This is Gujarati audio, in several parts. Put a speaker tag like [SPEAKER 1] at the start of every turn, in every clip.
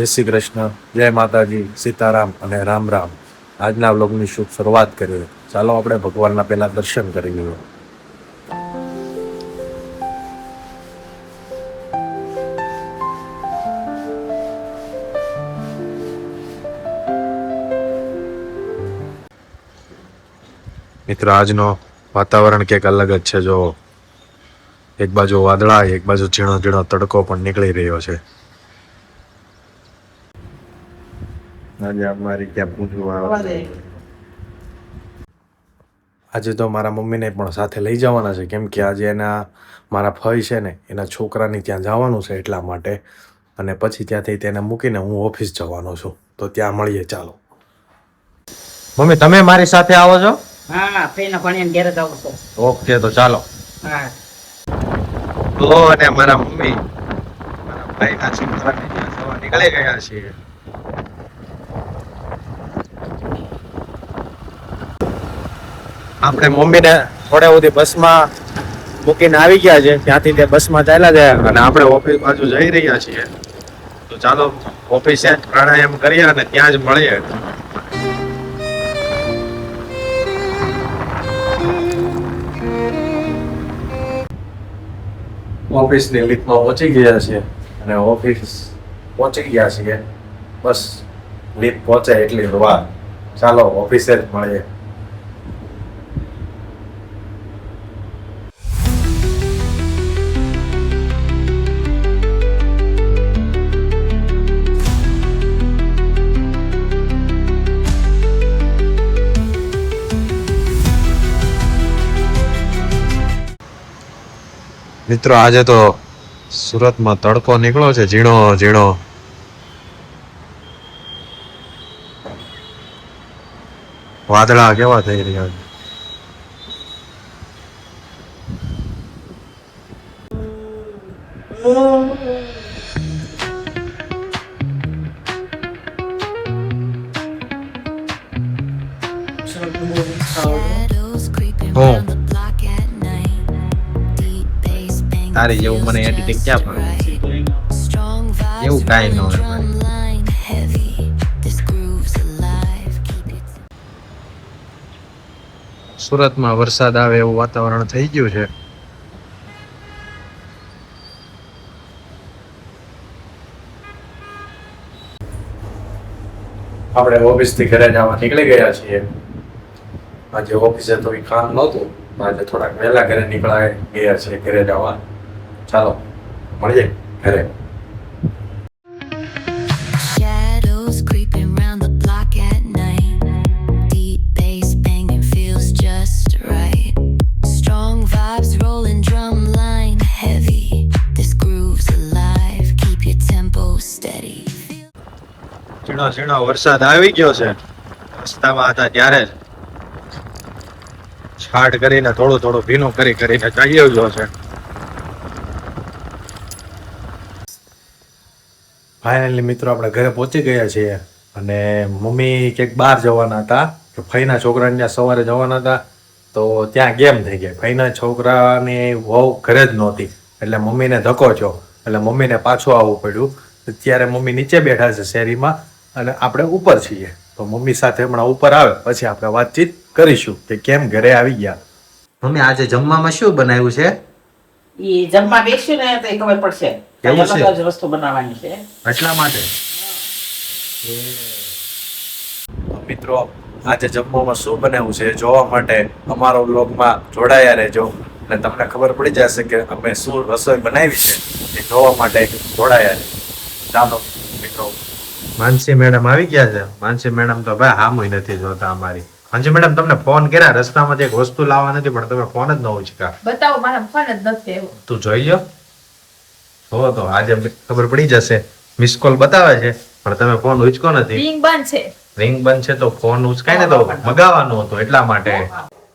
[SPEAKER 1] જય શ્રી કૃષ્ણ, જય માતાજી, સીતારામ અને રામ રામ. આજના વ્લોગની શુભ શરૂઆત કરીએ. ચાલો આપણે ભગવાનના પહેલા દર્શન કરી લઈએ. મિત્રો, આજનો વાતાવરણ કંઈક અલગ જ છે. જો એક બાજુ વાદળા, એક બાજુ ઝીણો ઝીણો તડકો પણ નીકળી રહ્યો છે. આજે અમારી ત્યાં પૂજવા આવે. આજે તો મારા મમ્મીને પણ સાથે લઈ જવાના છે, કેમ કે આજે મારા ફઈ છે ને એના છોકરાની ત્યાં જવાનું છે એટલા માટે. અને પછી ત્યાંથી તેને મૂકીને હું ઓફિસ જવાનો છું, તો ત્યાં મળીએ. ચાલો મમ્મી, તમે મારી સાથે આવો છો?
[SPEAKER 2] હા, ફેના પાણી ઘેર જ આવું છું.
[SPEAKER 1] ઓકે, તો ચાલો.
[SPEAKER 2] હા.
[SPEAKER 1] તો અને મારા મમ્મી મારા ભાઈના છોકરાને ત્યાં જવા નીકળી ગયા છીએ. આપણે મમ્મીને થોડે સુધી બસમાં મૂકીને આવી ગયા છે. ત્યાંથી તે બસમાં ચાલ્યા જાય અને આપણે ઓફિસ બાજુ જઈ રહ્યા છીએ. તો ચાલો ઓફિસે પ્રાણાયામ કરીએ અને ત્યાં જ મળીએ. ઓફિસની લિફ્ટમાં પહોંચી ગયા છીએ અને ઓફિસ પહોંચી ગયા છીએ. બસ લિફ્ટ પહોંચે એટલી વાર. ચાલો ઓફિસે જ મળીએ. મિત્રો, આજે તો સુરતમાં તડકો નીકળ્યો છે, ઝીણો ઝીણો. વાદળા કેવા થઈ રહ્યા છે. તારી જેવું મને એડિટિંગ ક્યાં પડે? એવું કાંઈ ન હોય. સુરતમાં વરસાદ આવે એવું વાતાવરણ થઈ ગયું છે. આપણે ઓફિસથી ઘરે જવા નીકળી ગયા છીએ. આજે ઓફિસે તો કામ નહોતું, આજે થોડાક વહેલા ઘરે નીકળાય ગયા છે ઘરે જવા. ચાલો મળીએ ઘરે. ઝીણો ઝીણો વરસાદ આવી ગયો છે. રસ્તામાં હતા ત્યારે જ છાટ કરીને થોડું થોડું ભીનું કરીને ચાલ્યો ગયો છે. ફાઇનલી મિત્રો, આપણે ઘરે પહોંચી ગયા છીએ અને મમ્મી ક્યાંક બહાર જવાના હતા. ફઈના છોકરાને ત્યાં સવારે જવાના હતા, તો ત્યાં ગેમ થઈ ગયા. ફઈના છોકરાની વહુ ઘરે જ નહોતી એટલે મમ્મીને ધક્કો થયો, એટલે મમ્મીને પાછું આવવું પડ્યું. અત્યારે મમ્મી નીચે બેઠા છે શેરીમાં અને આપણે ઉપર છીએ. તો મમ્મી સાથે હમણાં ઉપર આવે પછી આપણે વાતચીત કરીશું કે કેમ ઘરે આવી ગયા. મમ્મી, આજે જમવામાં શું બનાવ્યું છે?
[SPEAKER 2] ઈ જમવા બેસ્યું ને તો ખબર પડશે.
[SPEAKER 1] કેવું છે?
[SPEAKER 2] અલગ જ વસ્તુ બનાવવાની છે
[SPEAKER 1] એટલા માટે. મિત્રો, આજે જમવામાં શું બનાવ્યું છે જોવા માટે અમારો વ્લોગમાં જોડાયા રહેજો અને તમને ખબર પડી જશે કે અમે શું રસોઈ બનાવી છે. એ જોવા માટે જોડાયા રહેજો. ચાલો મિત્રો, માનસી મેડમ આવી ગયા છે. માનસી મેડમ તો ભાઈ હામુય નથી જોતા અમારી. માનસી મેડમ, તમને ફોન કર્યા રસ્તામાં એક વસ્તુ લાવવા નથી, પણ તમે ફોન જ ન ઉચકા.
[SPEAKER 2] બતાવો, મારા ફોન જ નથી આવ્યો.
[SPEAKER 1] તું જોઈ લો. તો આજે ખબર પડી જશે. મિસ કોલ બતાવે છે પણ તમે ફોન ઉચકો નથી.
[SPEAKER 2] રિંગ બંધ છે.
[SPEAKER 1] રિંગ બંધ છે તો ફોન ઉચકાય ને, તો મગાવવાનું હતું એટલા માટે.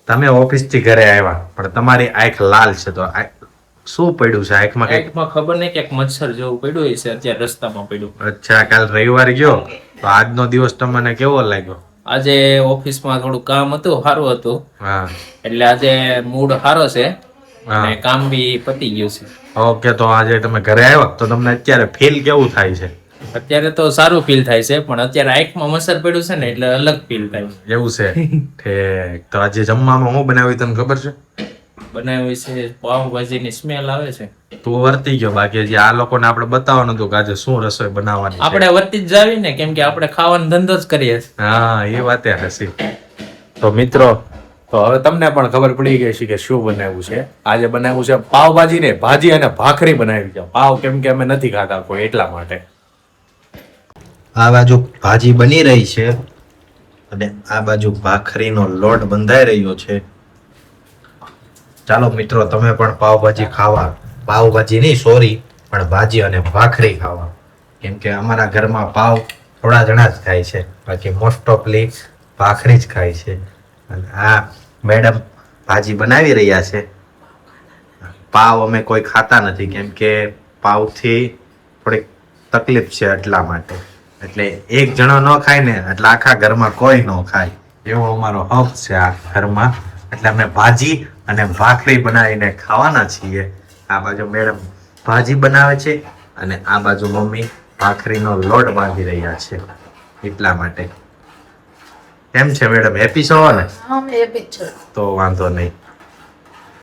[SPEAKER 1] તમે ઓફિસ થી ઘરે આવ્યા પણ તમારી આંખ લાલ છે, તો શું પડ્યું છે આંખમાં?
[SPEAKER 3] આંખમાં ખબર નહીં, ક્યાંક મચ્છર જેવું પડ્યું છે. અત્યારે રસ્તામાં પડ્યું.
[SPEAKER 1] અચ્છા, કાલ રવિવાર ગયો તો આજનો દિવસ તમને કેવો લાગ્યો?
[SPEAKER 3] આજે ઓફિસમાં થોડું કામ હતું, સારું હતું.
[SPEAKER 1] હા,
[SPEAKER 3] એટલે આજે મૂડ સારો છે અને કામ બી પતી ગયું છે.
[SPEAKER 1] ઓકે, તો આજે તમે ઘરે આવ્યા તો તમને અત્યારે ફીલ કેવું થાય છે?
[SPEAKER 3] અત્યારે તો સારું ફીલ થાય છે, પણ અત્યારે આંખમાં મસર પડ્યું છે ને એટલે અલગ ફીલ થાય.
[SPEAKER 1] એવું છે ઠીક. તો આજે જમવામાં હું બનાવ્યું તને ખબર છે?
[SPEAKER 3] બનાવી છે પાવભાજીની સ્મેલ આવે છે.
[SPEAKER 1] તું વર્તી ગયો, બાકી હજી આ લોકોને આપણે બતાવવાનું હતું કે આજે શું રસોઈ બનાવવાની છે.
[SPEAKER 3] આપણે વર્તી જ જાવી ને, કેમ કે આપણે ખાવાનો ધંધો જ કરીએ છીએ.
[SPEAKER 1] હા એ વાતે હસી. તો મિત્રો, તો હવે તમને પણ ખબર પડી ગઈ છે કે શું બનાવ્યું છે. આજે બનાવ્યું છે પાવભાજી ને ભાજી અને ભાખરી બનાવી છે. પાવ કેમ કે અમે નથી ખાતા કોઈ, એટલા માટે.
[SPEAKER 4] આ બાજુ ભાજી બની રહી છે અને આ બાજુ ભાખરીનો લોટ બંધાઈ રહ્યો છે. ચાલો મિત્રો, તમે પણ પાવભાજી ખાવા, પાવભાજી નહીં સોરી, પણ ભાજી અને ભાખરી ખાવા. કેમ કે અમારા ઘરમાં પાવ થોડા જણા જ ખાય છે, બાકી મોસ્ટ ઓફલી ભાખરી જ ખાય છે. અને આ મેડમ ભાજી બનાવી રહ્યા છે. પાવ અમે કોઈ ખાતા નથી, કેમ કે પાવથી થોડીક તકલીફ છે, એટલા માટે. એટલે એક જણો ન ખાય ને એટલે આખા ઘરમાં કોઈ ન ખાય, એવો અમારો હક છે આ ઘરમાં. એટલે અમે ભાજી અને ભાખરી બનાવીને ખાવાના છીએ. આ બાજુ મેડમ ભાજી બનાવે છે અને આ બાજુ મમ્મી ભાખરીનો લોટ બાંધી રહ્યા છે, એટલા માટે. કેમ છે મેડમ, હેપી છો ને? તો વાંધો નહીં.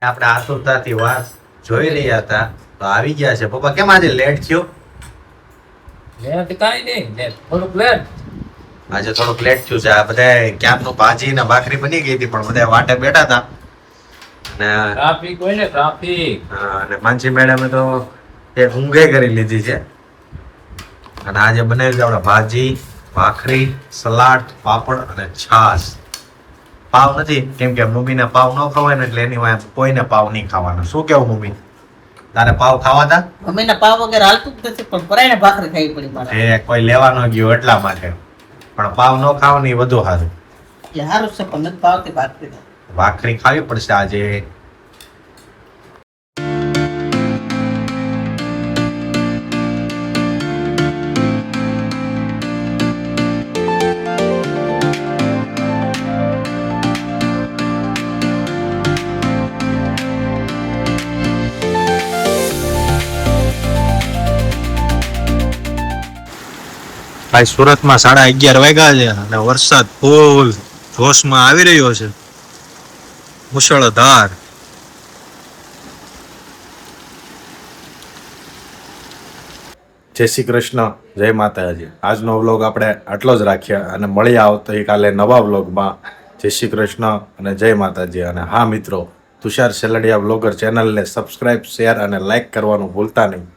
[SPEAKER 4] આપણે આતુરતાથી વાત જોઈ રહ્યા હતા તો આવી ગયા છે. પપ્પા કેમ આજે લેટ થયો? આજે થોડુંક લેટ થયું છે. આ બધા ક્યાંનું ભાજી ને ભાખરી બની ગઈ હતી, પણ બધા વાટે બેઠા હતા. અને
[SPEAKER 3] ટ્રાફિક હોય ને, ટ્રાફિક.
[SPEAKER 4] હા, અને માનસી મેડમે તો એક ઊંઘે કરી લીધી છે. અને આજે બનાવી છે આપણે ભાજી, ભાખરી, સલાડ, પાપડ અને છાશ. પાવ નથી, કેમ કે મમ્મીને પાવ ન ખવાય ને એટલે એની વાંહે કોઈને પાવ નહીં ખાવાના. શું કેવું મમ્મી, તારે પાવ ખાવા હતા?
[SPEAKER 2] મમ્મીના પાવ વગર હાલતું જ નથી, પણ પરાઈને ભાખરી ખાવી પડી મારે.
[SPEAKER 4] એ કોઈ લેવા ન ગયો એટલા માટે. પણ પાવ ન ખાવાની વધુ સારું.
[SPEAKER 2] એટલે સારું છે, પણ નથી ભાવતી ભાખરી.
[SPEAKER 4] ભાખરી ખાવી પડશે આજે. ભાઈ, સુરતમાં 11:30 વાગ્યા છે અને વરસાદ ફૂલ જોશમાં આવી રહ્યો છે, મુશળધાર.
[SPEAKER 1] જય શ્રી કૃષ્ણ, જય માતાજી. આજનો વ્લોગ આપણે આટલો જ રાખ્યા અને મળીએ આવતીકાલે નવા વ્લોગમાં. જય શ્રી કૃષ્ણ અને જય માતાજી. અને હા મિત્રો, તુષાર સેલડિયા વ્લોગર ચેનલને સબસ્ક્રાઇબ, શેર અને લાઇક કરવાનું ભૂલતા નહીં.